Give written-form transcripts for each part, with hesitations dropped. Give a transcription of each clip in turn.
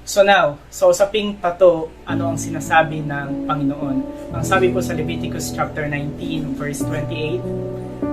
So now, sa usaping tato, ano ang sinasabi ng Panginoon? Ang sabi po sa Leviticus chapter 19 verse 28,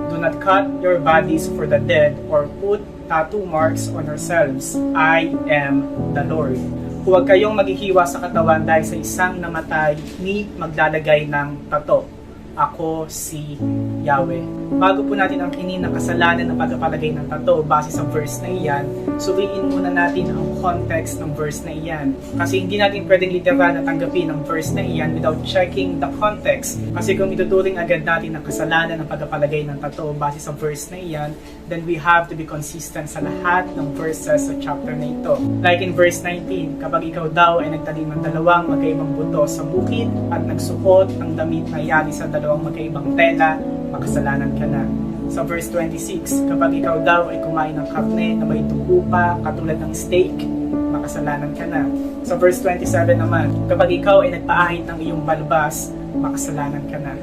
"Do not cut your bodies for the dead or put tattoo marks on yourselves. I am the Lord." Huwag kayong maghihiwa sa katawan dahil sa isang namatay ni maglalagay ng tato. Ako si Yahweh. Bago po natin ang kinin ng kasalanan ng pagpapalagay ng tato base sa verse na iyan, suriin muna natin ang context ng verse na iyan. Kasi hindi natin pwedeng literal na tanggapin ang verse na iyan without checking the context. Kasi kung ituturing agad natin ang kasalanan ng pagpapalagay ng tato base sa verse na iyan, then we have to be consistent sa lahat ng verses sa chapter na ito. Like in verse 19, kapag ikaw daw ay nagtanim ng dalawang magkaibang buto sa bukid at nagsuot ng damit na yari sa dalawang magkaibang tela, makasalanan ka na. Sa verse 26, kapag ikaw daw ay kumain ng karne na may dugo pa katulad ng steak, makasalanan ka na. Sa verse 27 naman, kapag ikaw ay nagpaahit ng iyong balbas, makasalanan ka na.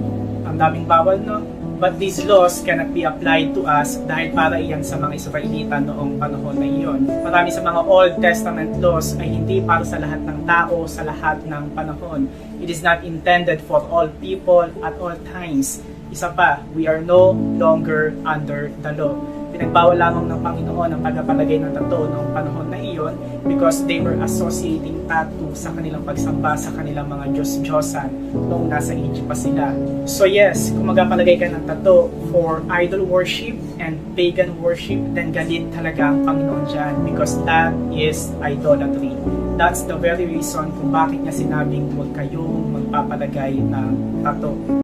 Ang daming bawal, no? But these laws cannot be applied to us dahil para iyan sa mga Israelita noong panahon na iyon. Marami sa mga Old Testament laws ay hindi para sa lahat ng tao sa lahat ng panahon. It is not intended for all people at all times. Isa pa, we are no longer under the law. Pinagbawal lamang ng Panginoon ang pagpapalagay ng tattoo noong panahon na iyon because they were associating tattoo sa kanilang pagsamba sa kanilang mga Diyos-Diyosan noong nasa Egypt pa sila. So yes, kung magpapalagay ka ng tattoo for idol worship and pagan worship, then galit talaga ang Panginoon dyan because that is idolatry. That's the very reason kung bakit niya sinabing huwag kayong magpapalagay ng tattoo.